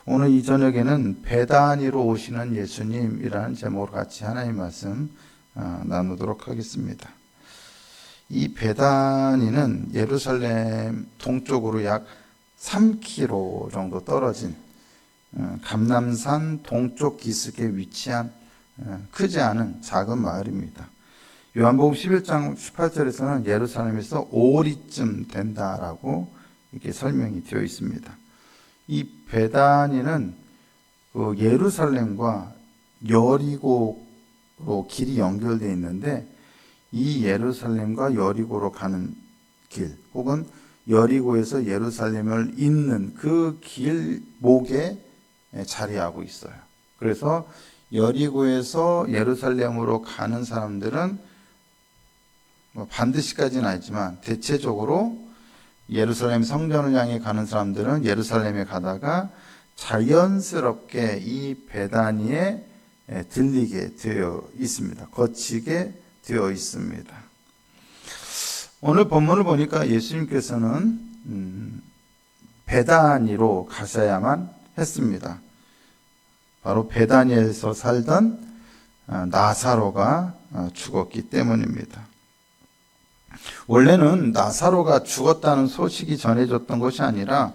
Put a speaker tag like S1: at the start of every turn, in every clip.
S1: 오늘 이 저녁에는 베다니로 오시는 예수님이라는 제목으로 같이 하나님 말씀 나누도록 하겠습니다. 이 베다니는 예루살렘 동쪽으로 약 3km 정도 떨어진 감람산 동쪽 기슭에 위치한 크지 않은 작은 마을입니다. 요한복음 11장 18절에서는 예루살렘에서 5리쯤 된다라고 이렇게 설명이 되어 있습니다. 이 베다니는 예루살렘과 여리고로 길이 연결되어 있는데, 이 예루살렘과 여리고로 가는 길, 혹은 여리고에서 예루살렘을 잇는 그 길목에 자리하고 있어요. 그래서 여리고에서 예루살렘으로 가는 사람들은 반드시까지는 아니지만 대체적으로 예루살렘 성전을 향해 가는 사람들은 예루살렘에 가다가 자연스럽게 이 베다니에 들리게 되어 있습니다. 거치게 되어 있습니다. 오늘 본문을 보니까 예수님께서는 베다니로 가셔야만 했습니다. 바로 베다니에서 살던 나사로가 죽었기 때문입니다. 원래는 나사로가 죽었다는 소식이 전해졌던 것이 아니라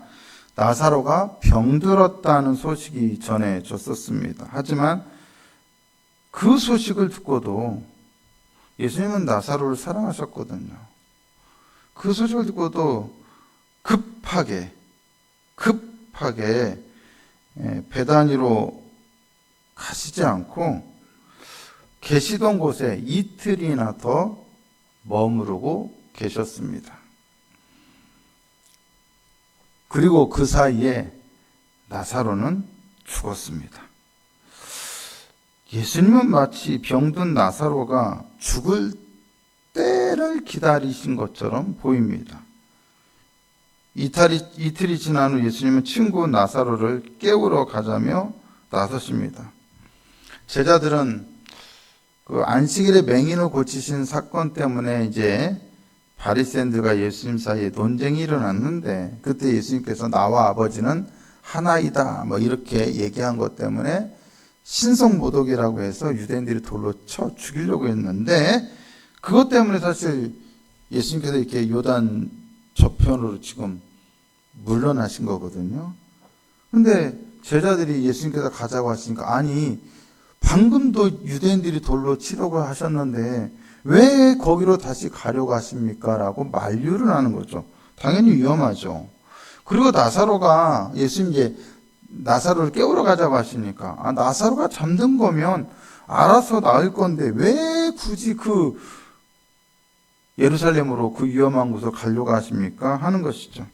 S1: 나사로가 병들었다는 소식이 전해졌었습니다. 하지만 그 소식을 듣고도 예수님은 나사로를 사랑하셨거든요. 그 소식을 듣고도 급하게 베다니로 가시지 않고 계시던 곳에 이틀이나 더 머무르고 계셨습니다. 그리고 그 사이에 나사로는 죽었습니다. 예수님은 마치 병든 나사로가 죽을 때를 기다리신 것처럼 보입니다. 이틀이 지난 후 예수님은 친구 나사로를 깨우러 가자며 나서십니다. 제자들은 그 안식일에 맹인을 고치신 사건 때문에 이제 바리새인들과 예수님 사이에 논쟁이 일어났는데, 그때 예수님께서 나와 아버지는 하나이다 이렇게 얘기한 것 때문에 신성모독이라고 해서 유대인들이 돌로 쳐 죽이려고 했는데, 그것 때문에 사실 예수님께서 이렇게 요단 저편으로 지금 물러나신 거거든요. 근데 제자들이 예수님께서 가자고 하시니까, 아니 방금도 유대인들이 돌로 치려고 하셨는데 왜 거기로 다시 가려고 하십니까? 라고 만류를 하는 거죠. 당연히 위험하죠. 그리고 나사로가, 예수님 이제 나사로를 깨우러 가자고 하시니까, 나사로가 잠든 거면 알아서 나을 건데 왜 굳이 그 예루살렘으로 그 위험한 곳으로 가려고 하십니까? 하는 것이죠.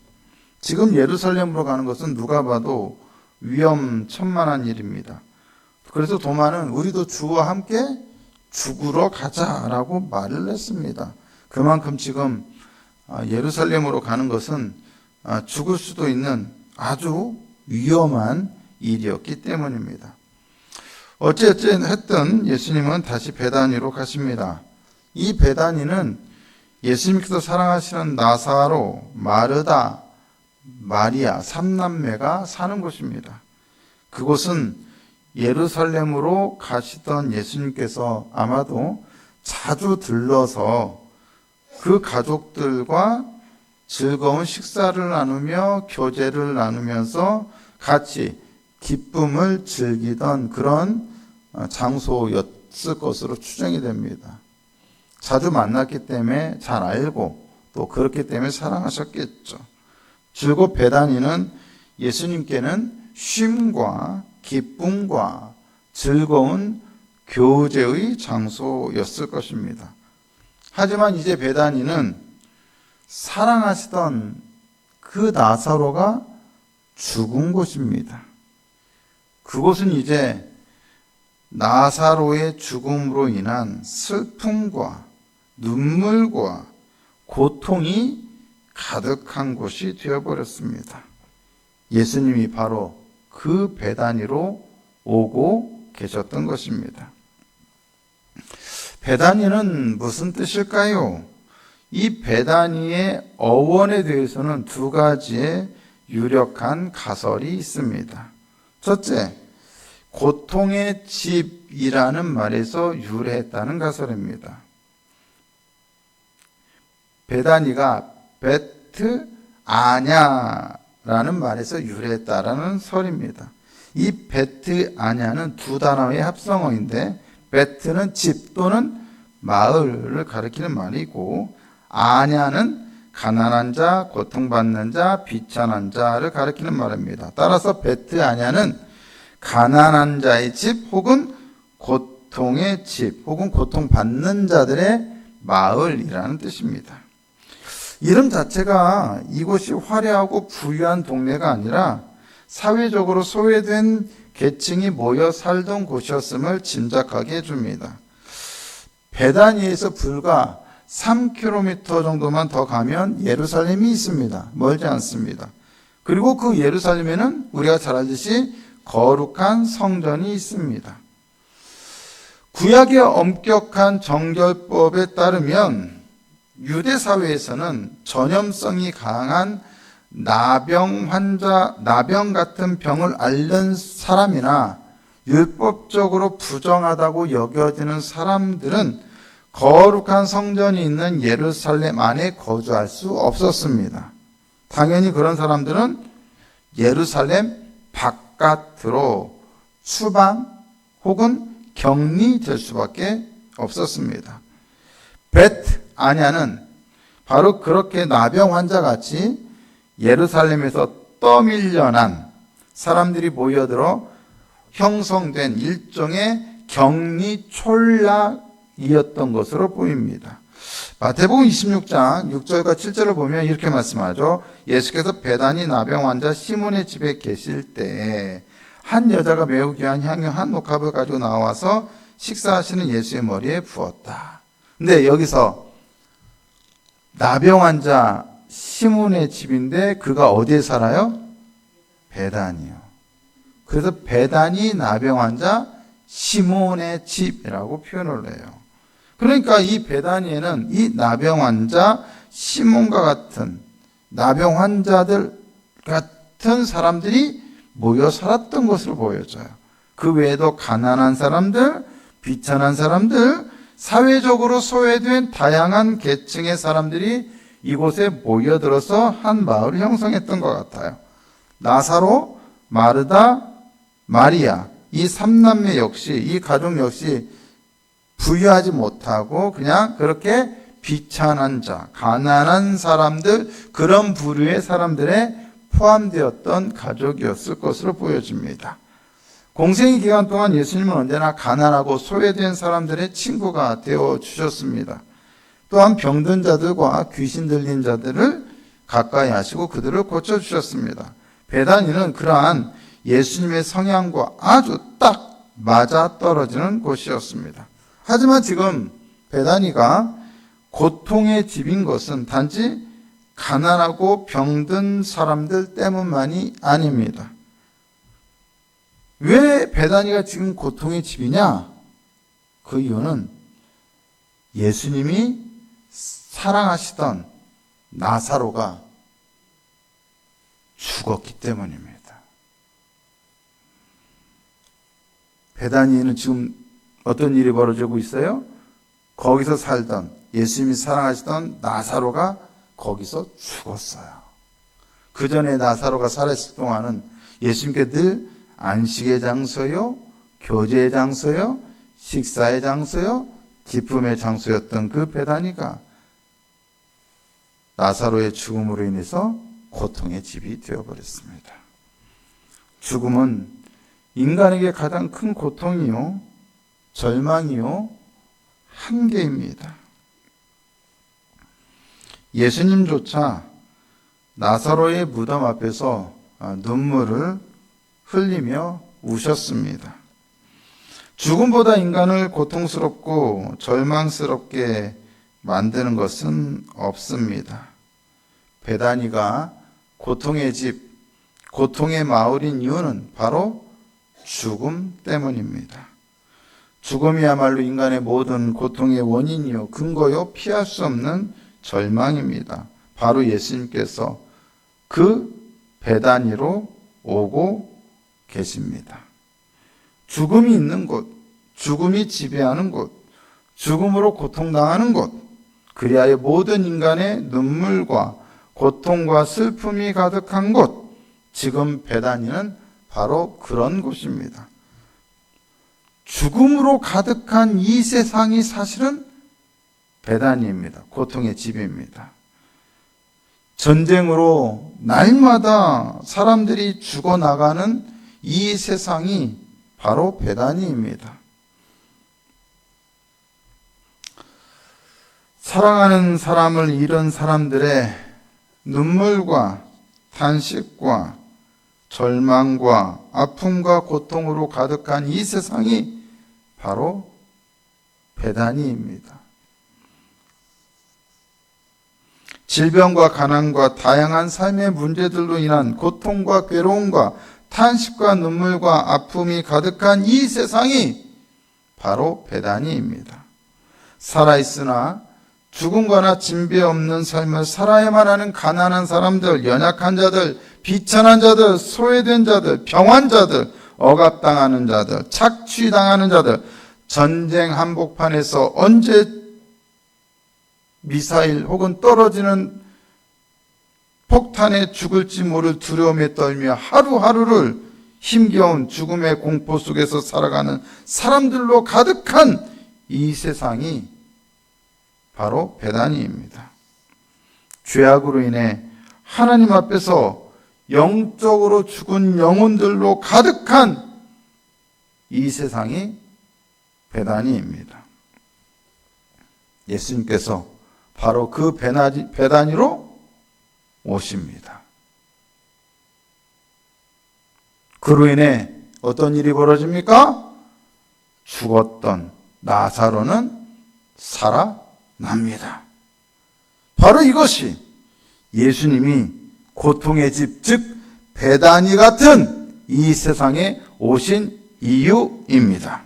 S1: 지금 예루살렘으로 가는 것은 누가 봐도 위험천만한 일입니다. 그래서 도마는 우리도 주와 함께 죽으러 가자라고 말을 했습니다. 그만큼 지금 예루살렘으로 가는 것은 죽을 수도 있는 아주 위험한 일이었기 때문입니다. 어쨌든 예수님은 다시 베다니로 가십니다. 이 베다니는 예수님께서 사랑하시는 나사로, 마르다, 마리아 3남매가 사는 곳입니다. 그곳은 예루살렘으로 가시던 예수님께서 아마도 자주 들러서 그 가족들과 즐거운 식사를 나누며 교제를 나누면서 같이 기쁨을 즐기던 그런 장소였을 것으로 추정이 됩니다. 자주 만났기 때문에 잘 알고 또 그렇기 때문에 사랑하셨겠죠. 줄곧 베다니는 예수님께는 쉼과 기쁨과 즐거운 교제의 장소였을 것입니다. 하지만 이제 베다니는 사랑하시던 그 나사로가 죽은 곳입니다. 그곳은 이제 나사로의 죽음으로 인한 슬픔과 눈물과 고통이 가득한 곳이 되어버렸습니다. 예수님이 바로 그 베다니로 오고 계셨던 것입니다. 베다니는 무슨 뜻일까요? 이 베다니의 어원에 대해서는 두 가지의 유력한 가설이 있습니다. 첫째, 고통의 집이라는 말에서 유래했다는 가설입니다. 베다니가 베트 아냐라는 말에서 유래했다라는 설입니다. 이 베트 아냐는 두 단어의 합성어인데 베트는 집 또는 마을을 가리키는 말이고 아냐는 가난한 자, 고통받는 자, 비천한 자를 가리키는 말입니다. 따라서 베트 아냐는 가난한 자의 집 혹은 고통의 집 혹은 고통받는 자들의 마을이라는 뜻입니다. 이름 자체가 이곳이 화려하고 부유한 동네가 아니라 사회적으로 소외된 계층이 모여 살던 곳이었음을 짐작하게 해줍니다. 베다니에서 불과 3km 정도만 더 가면 예루살렘이 있습니다. 멀지 않습니다. 그리고 그 예루살렘에는 우리가 잘 알듯이 거룩한 성전이 있습니다. 구약의 엄격한 정결법에 따르면 유대 사회에서는 전염성이 강한 나병 같은 병을 앓는 사람이나 율법적으로 부정하다고 여겨지는 사람들은 거룩한 성전이 있는 예루살렘 안에 거주할 수 없었습니다. 당연히 그런 사람들은 예루살렘 바깥으로 추방 혹은 격리될 수밖에 없었습니다. 베트 아냐는 바로 그렇게 나병 환자같이 예루살렘에서 떠밀려난 사람들이 모여들어 형성된 일종의 격리 촌락이었던 것으로 보입니다. 마태복음 26장 6절과 7절을 보면 이렇게 말씀하죠. 예수께서 베다니 나병 환자 시몬의 집에 계실 때 한 여자가 매우 귀한 향유 한 옥합을 가지고 나와서 식사하시는 예수의 머리에 부었다. 근데 여기서 나병 환자 시몬의 집인데 그가 어디에 살아요? 베다니요. 그래서 베다니 나병 환자 시몬의 집이라고 표현을 해요. 그러니까 이 베다니에는 이 나병 환자 시몬과 같은 나병 환자들 같은 사람들이 모여 살았던 것으로 보여져요. 그 외에도 가난한 사람들, 비천한 사람들, 사회적으로 소외된 다양한 계층의 사람들이 이곳에 모여들어서 한 마을을 형성했던 것 같아요. 나사로, 마르다, 마리아, 이 삼남매 역시, 이 가족 역시 부유하지 못하고 그냥 그렇게 비천한 자, 가난한 사람들, 그런 부류의 사람들에 포함되었던 가족이었을 것으로 보여집니다. 공생의 기간 동안 예수님은 언제나 가난하고 소외된 사람들의 친구가 되어 주셨습니다. 또한 병든 자들과 귀신 들린 자들을 가까이 하시고 그들을 고쳐주셨습니다. 베다니는 그러한 예수님의 성향과 아주 딱 맞아 떨어지는 곳이었습니다. 하지만 지금 베다니가 고통의 집인 것은 단지 가난하고 병든 사람들 때문만이 아닙니다. 왜 베다니가 지금 고통의 집이냐? 그 이유는 예수님이 사랑하시던 나사로가 죽었기 때문입니다. 베다니에는 지금 어떤 일이 벌어지고 있어요? 거기서 살던 예수님이 사랑하시던 나사로가 거기서 죽었어요. 그 전에 나사로가 살아있을 동안은 예수님께 늘 안식의 장소요, 교제의 장소요, 식사의 장소요, 기쁨의 장소였던 그 베다니가 나사로의 죽음으로 인해서 고통의 집이 되어버렸습니다. 죽음은 인간에게 가장 큰 고통이요, 절망이요, 한계입니다. 예수님조차 나사로의 무덤 앞에서 눈물을 흘리며 우셨습니다. 죽음보다 인간을 고통스럽고 절망스럽게 만드는 것은 없습니다. 베다니가 고통의 집, 고통의 마을인 이유는 바로 죽음 때문입니다. 죽음이야말로 인간의 모든 고통의 원인이요, 근거요, 피할 수 없는 절망입니다. 바로 예수님께서 그 베다니로 오고 계십니다. 죽음이 있는 곳, 죽음이 지배하는 곳, 죽음으로 고통당하는 곳, 그리하여 모든 인간의 눈물과 고통과 슬픔이 가득한 곳, 지금 베다니는 바로 그런 곳입니다. 죽음으로 가득한 이 세상이 사실은 베다니입니다. 고통의 집입니다. 전쟁으로 날마다 사람들이 죽어나가는 이 세상이 바로 베다니입니다. 사랑하는 사람을 잃은 사람들의 눈물과 탄식과 절망과 아픔과 고통으로 가득한 이 세상이 바로 베다니입니다. 질병과 가난과 다양한 삶의 문제들로 인한 고통과 괴로움과 탄식과 눈물과 아픔이 가득한 이 세상이 바로 베다니입니다. 살아있으나 죽음과나 진배 없는 삶을 살아야만 하는 가난한 사람들, 연약한 자들, 비천한 자들, 소외된 자들, 병환자들, 억압당하는 자들, 착취당하는 자들, 전쟁 한복판에서 언제 미사일 혹은 떨어지는 폭탄에 죽을지 모를 두려움에 떨며 하루하루를 힘겨운 죽음의 공포 속에서 살아가는 사람들로 가득한 이 세상이 바로 베다니입니다. 죄악으로 인해 하나님 앞에서 영적으로 죽은 영혼들로 가득한 이 세상이 베다니입니다. 예수님께서 바로 그 베다니로 오십니다. 그로 인해 어떤 일이 벌어집니까? 죽었던 나사로는 살아납니다. 바로 이것이 예수님이 고통의 집, 즉 베다니 같은 이 세상에 오신 이유입니다.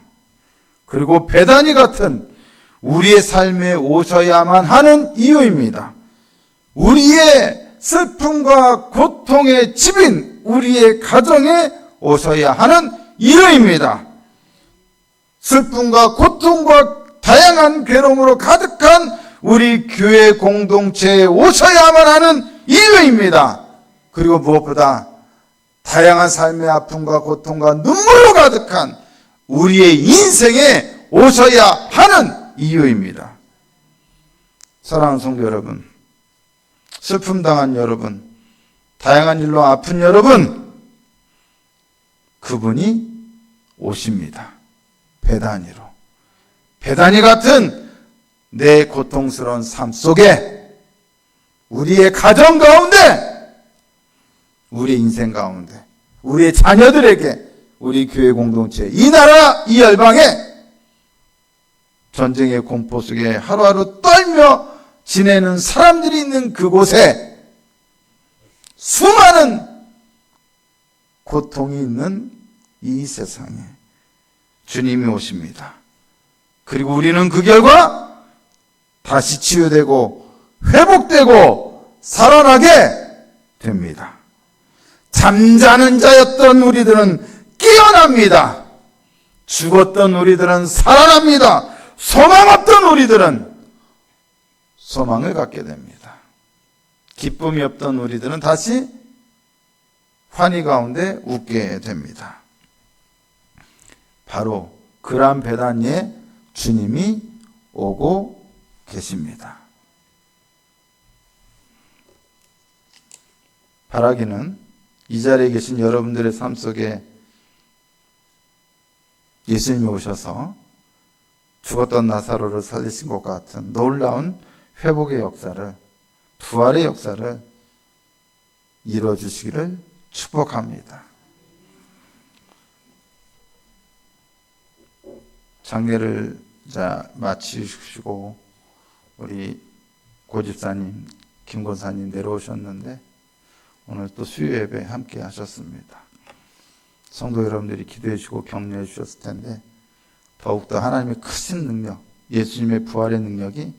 S1: 그리고 베다니 같은 우리의 삶에 오셔야만 하는 이유입니다. 우리의 슬픔과 고통의 집인 우리의 가정에 오셔야 하는 이유입니다. 슬픔과 고통과 다양한 괴로움으로 가득한 우리 교회 공동체에 오셔야만 하는 이유입니다. 그리고 무엇보다 다양한 삶의 아픔과 고통과 눈물로 가득한 우리의 인생에 오셔야 하는 이유입니다. 사랑하는 성도 여러분, 슬픔 당한 여러분, 다양한 일로 아픈 여러분, 그분이 오십니다. 베다니로. 베다니 같은 내 고통스러운 삶 속에 우리의 가정 가운데, 우리의 인생 가운데, 우리의 자녀들에게, 우리 교회 공동체, 이 나라, 이 열방에 전쟁의 공포 속에 하루하루 떨며 지내는 사람들이 있는 그곳에 수많은 고통이 있는 이 세상에 주님이 오십니다. 그리고 우리는 그 결과 다시 치유되고 회복되고 살아나게 됩니다. 잠자는 자였던 우리들은 깨어납니다. 죽었던 우리들은 살아납니다. 소망 없던 우리들은 소망을 갖게 됩니다. 기쁨이 없던 우리들은 다시 환희 가운데 웃게 됩니다. 바로 그러한 베다니에 주님이 오고 계십니다. 바라기는 이 자리에 계신 여러분들의 삶 속에 예수님이 오셔서 죽었던 나사로를 살리신 것 같은 놀라운 회복의 역사를, 부활의 역사를 이루어주시기를 축복합니다. 장례를 마치시고 우리 고집사님, 김권사님 내려오셨는데 오늘 또 수요 예배 함께 하셨습니다. 성도 여러분들이 기도해 주시고 격려해 주셨을 텐데 더욱더 하나님의 크신 능력, 예수님의 부활의 능력이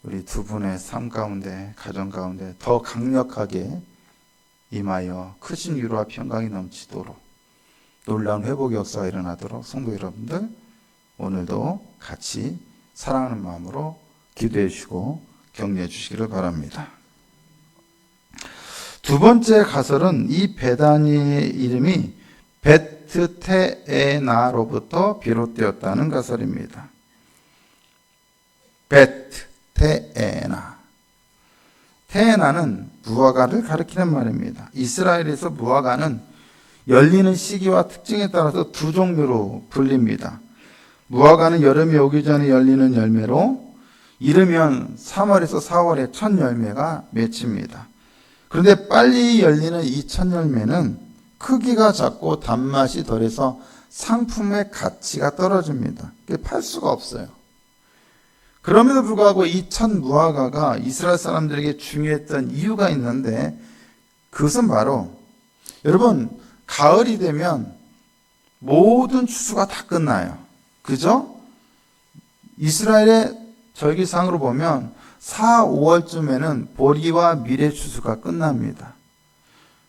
S1: 우리 두 분의 삶 가운데, 가정 가운데 더 강력하게 임하여 크신 위로와 평강이 넘치도록 놀라운 회복의 역사가 일어나도록 성도 여러분들 오늘도 같이 사랑하는 마음으로 기도해 주시고 격려해 주시기를 바랍니다. 두 번째 가설은 이 베다니의 이름이 베트테에나로부터 비롯되었다는 가설입니다. 베트테에나. 테에나는 무화과를 가리키는 말입니다. 이스라엘에서 무화과는 열리는 시기와 특징에 따라서 두 종류로 불립니다. 무화과는 여름이 오기 전에 열리는 열매로 이르면 3월에서 4월에 첫 열매가 맺힙니다. 그런데 빨리 열리는 이 첫 열매는 크기가 작고 단맛이 덜해서 상품의 가치가 떨어집니다. 팔 수가 없어요. 그럼에도 불구하고 이 첫 무화과가 이스라엘 사람들에게 중요했던 이유가 있는데 그것은 바로 여러분 가을이 되면 모든 추수가 다 끝나요. 그죠? 이스라엘의 절기상으로 보면 4, 5월쯤에는 보리와 미래 추수가 끝납니다.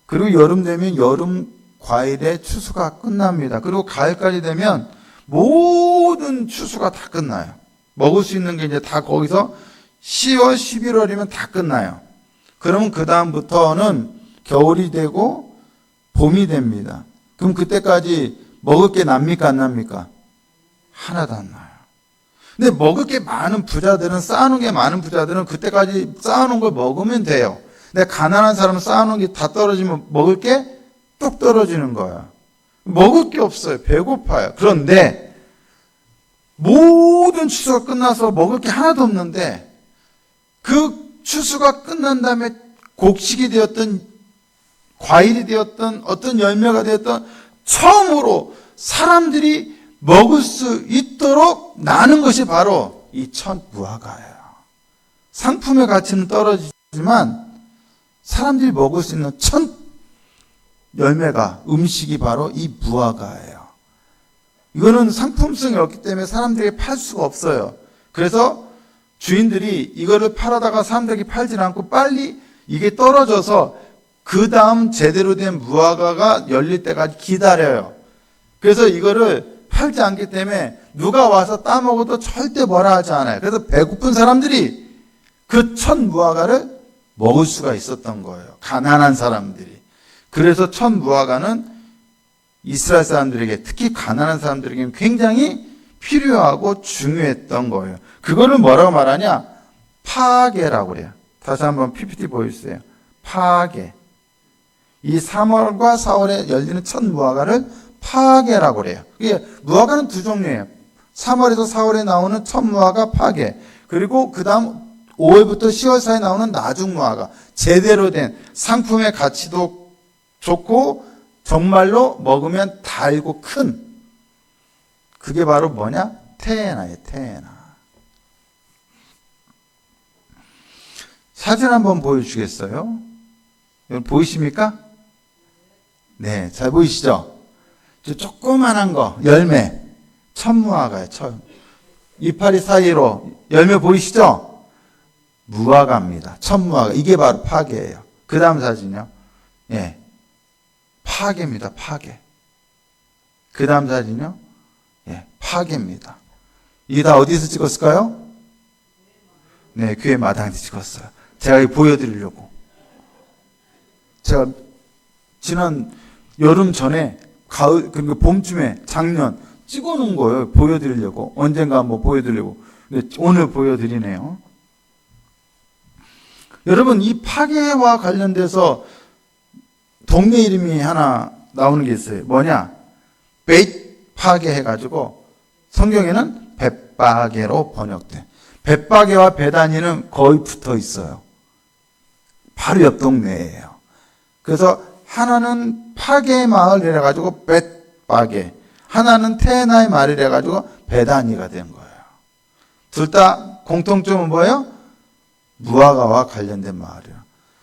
S1: 그리고 여름 되면 여름 과일의 추수가 끝납니다. 그리고 가을까지 되면 모든 추수가 다 끝나요. 먹을 수 있는 게 이제 다 거기서 10월, 11월이면 다 끝나요. 그러면 그 다음부터는 겨울이 되고 봄이 됩니다. 그럼 그때까지 먹을 게 납니까 안 납니까? 하나도 안 나요. 근데 먹을 게 많은 부자들은 쌓아놓은 게 많은 부자들은 그때까지 쌓아놓은 걸 먹으면 돼요. 근데 가난한 사람은 쌓아놓은 게 다 떨어지면 먹을 게 뚝 떨어지는 거야. 먹을 게 없어요. 배고파요. 그런데 모든 추수가 끝나서 먹을 게 하나도 없는데 그 추수가 끝난 다음에 곡식이 되었던 과일이 되었던 어떤 열매가 되었던 처음으로 사람들이 먹을 수 있도록 나는 것이 바로 이 첫 무화과예요. 상품의 가치는 떨어지지만 사람들이 먹을 수 있는 첫 열매가 음식이 바로 이 무화과예요. 이거는 상품성이 없기 때문에 사람들에게 팔 수가 없어요. 그래서 주인들이 이거를 팔아다가 사람들에게 팔지 않고 빨리 이게 떨어져서 그 다음 제대로 된 무화과가 열릴 때까지 기다려요. 그래서 이거를 팔지 않기 때문에 누가 와서 따먹어도 절대 뭐라 하지 않아요. 그래서 배고픈 사람들이 그 첫 무화과를 먹을 수가 있었던 거예요. 가난한 사람들이. 그래서 첫 무화과는 이스라엘 사람들에게 특히 가난한 사람들에게 굉장히 필요하고 중요했던 거예요. 그거를 뭐라고 말하냐? 파게라고 그래요. 다시 한번 PPT 보여주세요. 파게. 이 3월과 4월에 열리는 첫 무화과를 파게라고 그래요. 이게 무화과는 두 종류예요. 3월에서 4월에 나오는 첫 무화과 파게. 그리고 그 다음 5월부터 10월 사이에 나오는 나중 무화과. 제대로 된 상품의 가치도 좋고 정말로 먹으면 달고 큰. 그게 바로 뭐냐? 테에나예요. 테에나. 사진 한번 보여주시겠어요? 여러분 보이십니까? 네, 잘 보이시죠? 조그만한 거, 열매. 천무화과예요. 이파리 사이로 열매 보이시죠? 무화과입니다. 천무화과. 이게 바로 파게예요. 그 다음 사진요. 예. 파게입니다. 파게. 그 다음 사진요. 예. 파게입니다. 이게 다 어디서 찍었을까요? 네, 교회 마당에서 찍었어요. 제가 이거 보여드리려고. 제가 지난 여름 전에 가을, 그리고 봄쯤에 작년 찍어놓은 거예요. 보여드리려고. 언젠가 한번 보여드리려고. 근데 오늘 보여드리네요. 여러분, 이 파괴와 관련돼서 동네 이름이 하나 나오는 게 있어요. 뭐냐? 베잇 파괴 해가지고 성경에는 벳바게로 번역돼. 벳바게와 베다니는 거의 붙어 있어요. 바로 옆 동네예요. 그래서 하나는 파괴의 마을이라 가지고 벳바게, 하나는 테에나의 마을이라 가지고 베다니가 된 거예요. 둘 다 공통점은 뭐예요? 무화과와 관련된 마을이에요.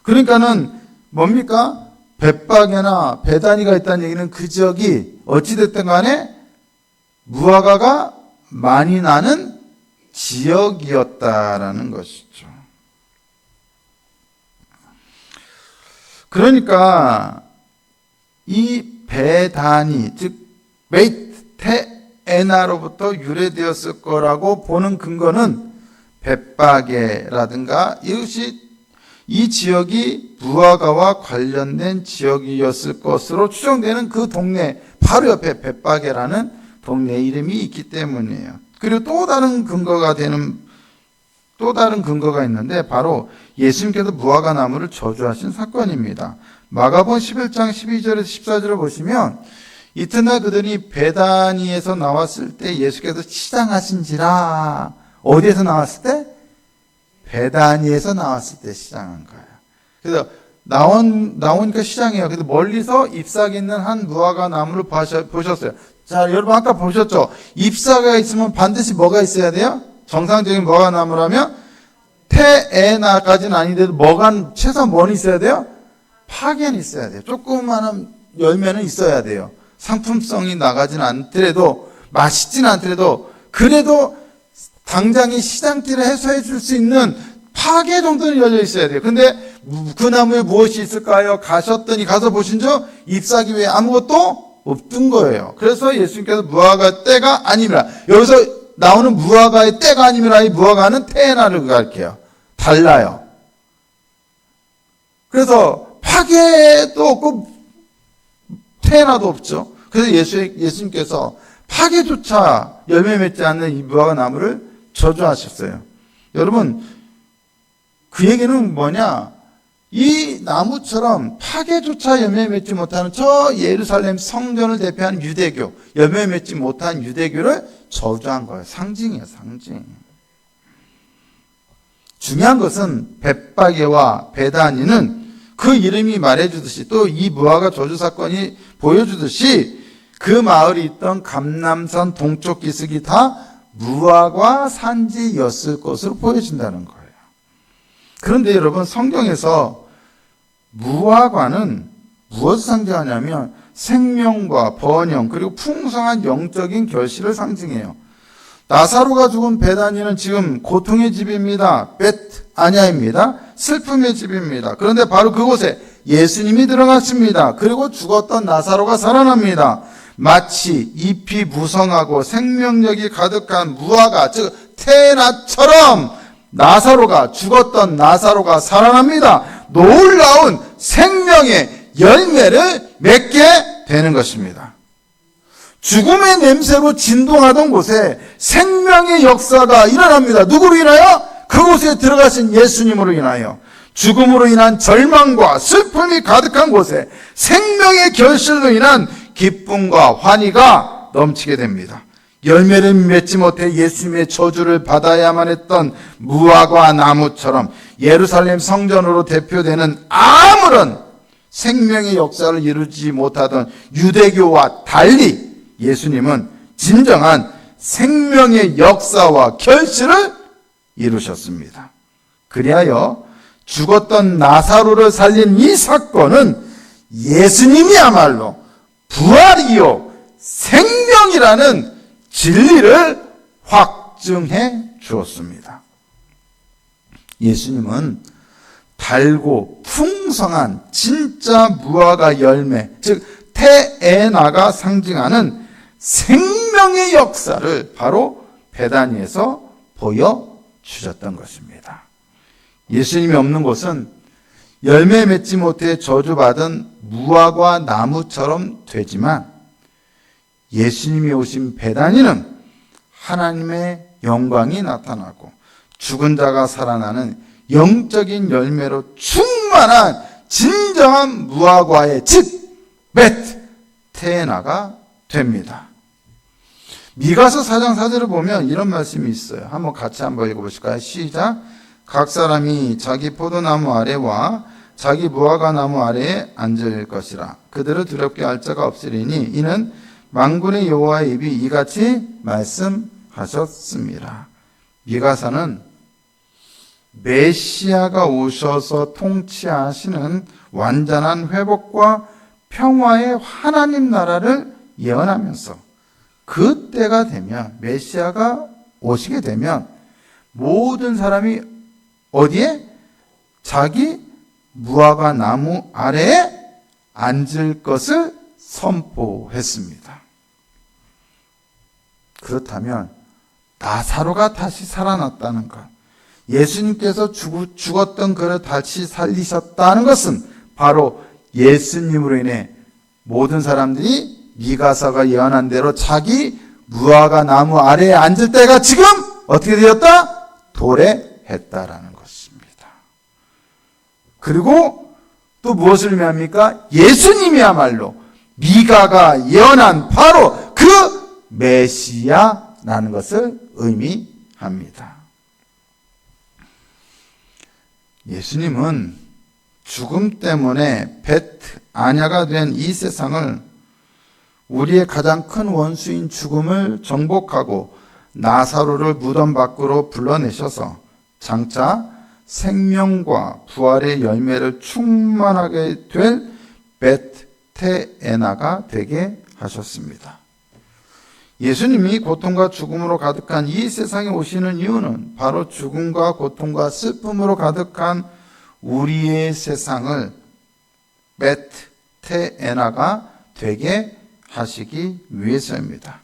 S1: 그러니까는 뭡니까? 벳바게나 베다니가 있다는 얘기는 그 지역이 어찌됐든 간에 무화과가 많이 나는 지역이었다라는 것이죠. 그러니까 이 베다니, 즉 베이트에나로부터 유래되었을 거라고 보는 근거는 벳바게라든가 이것이 이 지역이 무화과와 관련된 지역이었을 것으로 추정되는 그 동네 바로 옆에 벳바게라는 동네 이름이 있기 때문이에요. 그리고 또 다른 근거가 있는데 바로 예수님께서 무화과 나무를 저주하신 사건입니다. 마가복음 11장 12절에서 14절을 보시면 이튿날 그들이 베다니에서 나왔을 때 예수께서 시장하신지라. 어디에서 나왔을 때? 베다니에서 나왔을 때 시장한 거예요. 그래서 나오니까 시장이에요. 그래서 멀리서 잎사귀 있는 한 무화과 나무를 보셨어요. 자, 여러분 아까 보셨죠? 잎사귀가 있으면 반드시 뭐가 있어야 돼요? 정상적인 무화과 나무라면 테에나까지는 아닌데도 최소한 뭐는 있어야 돼요? 파견이 있어야 돼요. 조그마한 열매는 있어야 돼요. 상품성이 나가지는 않더라도, 맛있지는 않더라도, 그래도 당장의 시장길을 해소해 줄 수 있는 파괴 정도는 열려 있어야 돼요. 근데 그 나무에 무엇이 있을까요? 가서 보신 적 잎사귀 외에 아무것도 없던 거예요. 그래서 예수님께서 무화과 때가 아니라, 여기서 나오는 무화과의 때가 아니라 이 무화과는 테에나를 가리켜요. 달라요. 그래서 파괴도 없고 테에나도 없죠. 그래서 예수님께서 파괴조차 열매 맺지 않는 이 무화과 나무를 저주하셨어요. 여러분, 그 얘기는 뭐냐? 이 나무처럼 파괴조차 열매 맺지 못하는 저 예루살렘 성전을 대표하는 유대교, 열매 맺지 못한 유대교를 저주한 거예요. 상징이에요, 상징. 중요한 것은 벳바게와 베다니는 그 이름이 말해주듯이 또 이 무화과 저주 사건이 보여주듯이 그 마을이 있던 감람산 동쪽 기슭이 다 무화과 산지였을 것으로 보여진다는 거예요. 그런데 여러분, 성경에서 무화과는 무엇을 상징하냐면 생명과 번영 그리고 풍성한 영적인 결실을 상징해요. 나사로가 죽은 베다니는 지금 고통의 집입니다. 벳아냐입니다. 슬픔의 집입니다. 그런데 바로 그곳에 예수님이 들어갔습니다. 그리고 죽었던 나사로가 살아납니다. 마치 잎이 무성하고 생명력이 가득한 무화과, 즉 테에나처럼 죽었던 나사로가 살아납니다. 놀라운 생명의 열매를 맺게 되는 것입니다. 죽음의 냄새로 진동하던 곳에 생명의 역사가 일어납니다. 누구로 인하여? 그곳에 들어가신 예수님으로 인하여. 죽음으로 인한 절망과 슬픔이 가득한 곳에 생명의 결실로 인한 기쁨과 환희가 넘치게 됩니다. 열매를 맺지 못해 예수님의 저주를 받아야만 했던 무화과 나무처럼 예루살렘 성전으로 대표되는 아무런 생명의 역사를 이루지 못하던 유대교와 달리 예수님은 진정한 생명의 역사와 결실을 이루셨습니다. 그리하여 죽었던 나사로를 살린 이 사건은 예수님이야말로 부활이요 생명이라는 진리를 확증해 주었습니다. 예수님은 달고 풍성한 진짜 무화과 열매, 즉 테에나가 상징하는 생명의 역사를 바로 베다니에서 보여주셨던 것입니다. 예수님이 없는 곳은 열매 맺지 못해 저주받은 무화과 나무처럼 되지만 예수님이 오신 베다니는 하나님의 영광이 나타나고 죽은 자가 살아나는 영적인 열매로 충만한 진정한 무화과의 즉 벳테에나가 됩니다. 미가서 4장 4절을 보면 이런 말씀이 있어요. 같이 한번 읽어보실까요? 시작. 각 사람이 자기 포도나무 아래와 자기 무화과 나무 아래에 앉을 것이라. 그들을 두렵게 할 자가 없으리니 이는 만군의 여호와의 입이 이같이 말씀하셨습니다. 미가서는 메시아가 오셔서 통치하시는 완전한 회복과 평화의 하나님 나라를 예언하면서 그때가 되면 메시아가 오시게 되면 모든 사람이 어디에? 자기 무화과 나무 아래에 앉을 것을 선포했습니다. 그렇다면 나사로가 다시 살아났다는 것, 예수님께서 죽었던 그를 다시 살리셨다는 것은 바로 예수님으로 인해 모든 사람들이 미가서가 예언한 대로 자기 무화과 나무 아래에 앉을 때가 지금 어떻게 되었다? 도래했다라는 것입니다. 그리고 또 무엇을 의미합니까? 예수님이야말로 미가가 예언한 바로 그 메시아라는 것을 의미합니다. 예수님은 죽음 때문에 벳아냐가 된 이 세상을 우리의 가장 큰 원수인 죽음을 정복하고 나사로를 무덤 밖으로 불러내셔서 장차 생명과 부활의 열매를 충만하게 될 벳테에나가 되게 하셨습니다. 예수님이 고통과 죽음으로 가득한 이 세상에 오시는 이유는 바로 죽음과 고통과 슬픔으로 가득한 우리의 세상을 벳테에나가 되게 하시기 위해서입니다.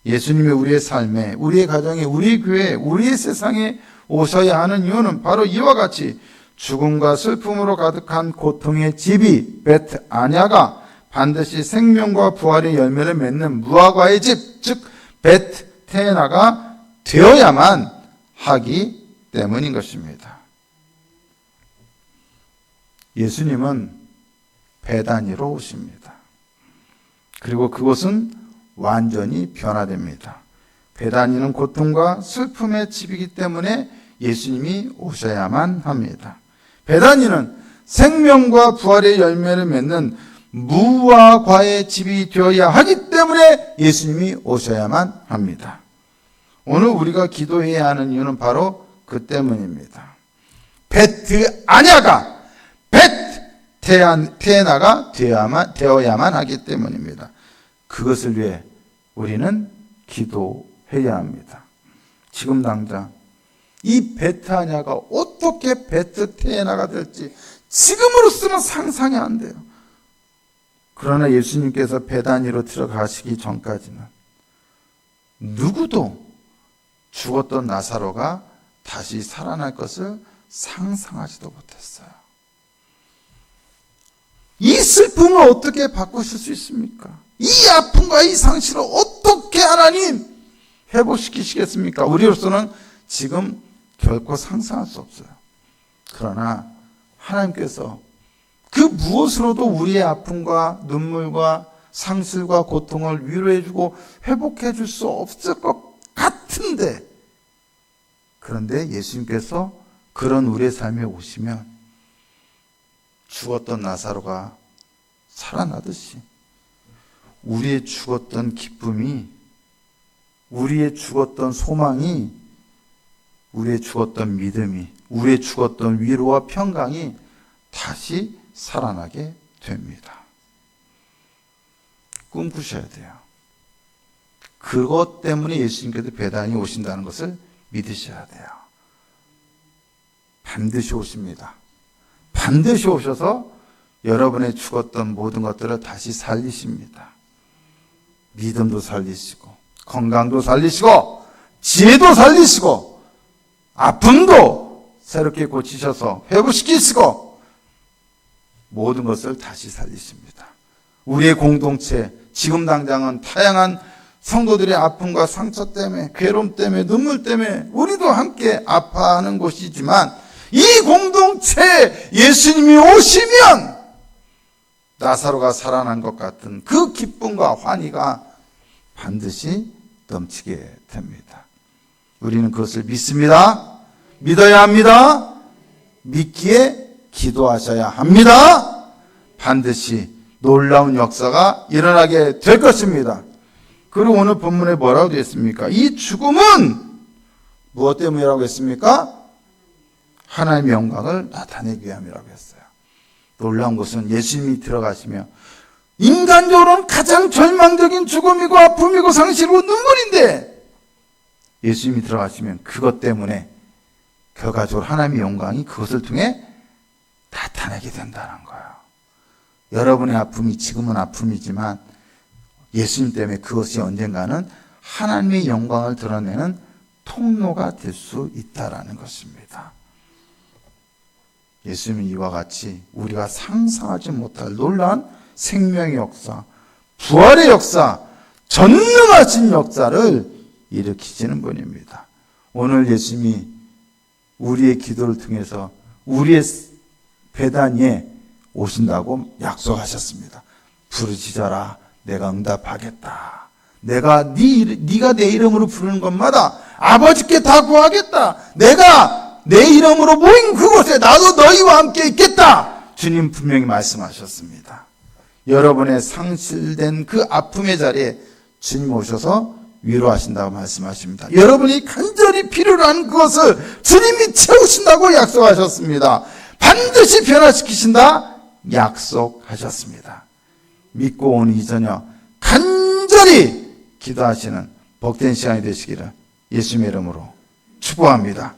S1: 예수님이 우리의 삶에, 우리의 가정에, 우리 교회에, 우리의 세상에 오셔야 하는 이유는 바로 이와 같이 죽음과 슬픔으로 가득한 고통의 집이 벳아냐가 반드시 생명과 부활의 열매를 맺는 무화과의 집, 즉 벳테에나가 되어야만 하기 때문인 것입니다. 예수님은 베다니로 오십니다. 그리고 그곳은 완전히 변화됩니다. 베다니는 고통과 슬픔의 집이기 때문에 예수님이 오셔야만 합니다. 베다니는 생명과 부활의 열매를 맺는 무화과의 집이 되어야 하기 때문에 예수님이 오셔야만 합니다. 오늘 우리가 기도해야 하는 이유는 바로 그 때문입니다. 벳아냐가 벳테에나가 되어야만 하기 때문입니다. 그것을 위해 우리는 기도해야 합니다. 지금 당장 이 벳아냐가 어떻게 벳테에나가 될지 지금으로서는 상상이 안 돼요. 그러나 예수님께서 베다니로 들어가시기 전까지는 누구도 죽었던 나사로가 다시 살아날 것을 상상하지도 못했어요. 이 슬픔을 어떻게 바꾸실 수 있습니까? 이 아픔과 이 상실을 어떻게 하나님 회복시키시겠습니까? 우리로서는 지금 결코 상상할 수 없어요. 그러나 하나님께서 그 무엇으로도 우리의 아픔과 눈물과 상실과 고통을 위로해주고 회복해줄 수 없을 것 같은데, 그런데 예수님께서 그런 우리의 삶에 오시면 죽었던 나사로가 살아나듯이 우리의 죽었던 기쁨이, 우리의 죽었던 소망이, 우리의 죽었던 믿음이, 우리의 죽었던 위로와 평강이 다시 살아나게 됩니다. 꿈꾸셔야 돼요. 그것 때문에 예수님께서 베다니 오신다는 것을 믿으셔야 돼요. 반드시 오십니다. 반드시 오셔서 여러분의 죽었던 모든 것들을 다시 살리십니다. 믿음도 살리시고, 건강도 살리시고, 지혜도 살리시고, 아픔도 새롭게 고치셔서 회복시키시고, 모든 것을 다시 살리십니다. 우리의 공동체, 지금 당장은 다양한 성도들의 아픔과 상처 때문에, 괴로움 때문에, 눈물 때문에 우리도 함께 아파하는 곳이지만, 이 공동체에 예수님이 오시면 나사로가 살아난 것 같은 그 기쁨과 환희가 반드시 넘치게 됩니다. 우리는 그것을 믿습니다. 믿어야 합니다. 믿기에 기도하셔야 합니다. 반드시 놀라운 역사가 일어나게 될 것입니다. 그리고 오늘 본문에 뭐라고 되어 있습니까? 이 죽음은 무엇 때문이라고 했습니까? 하나님의 영광을 나타내기 위함이라고 했어요. 놀라운 것은 예수님이 들어가시며 인간적으로는 가장 절망적인 죽음이고 아픔이고 상실이고 눈물인데, 예수님이 들어가시면 그것 때문에 결과적으로 하나님의 영광이 그것을 통해 나타나게 된다는 거예요. 여러분의 아픔이 지금은 아픔이지만 예수님 때문에 그것이 언젠가는 하나님의 영광을 드러내는 통로가 될 수 있다라는 것입니다. 예수님은 이와 같이 우리가 상상하지 못할 놀라운 생명의 역사, 부활의 역사, 전능하신 역사를 일으키시는 분입니다. 오늘 예수님이 우리의 기도를 통해서 우리의 배단위에 오신다고 약속하셨습니다. 부르짖어라, 내가 응답하겠다. 네가 내 이름으로 부르는 것마다 아버지께 다 구하겠다. 내가 내 이름으로 모인 그곳에 나도 너희와 함께 있겠다. 주님 분명히 말씀하셨습니다. 여러분의 상실된 그 아픔의 자리에 주님 오셔서 위로하신다고 말씀하십니다. 여러분이 간절히 필요로 하는 그것을 주님이 채우신다고 약속하셨습니다. 반드시 변화시키신다 약속하셨습니다. 믿고 온 이 저녁 간절히 기도하시는 복된 시간이 되시기를 예수님의 이름으로 축복합니다.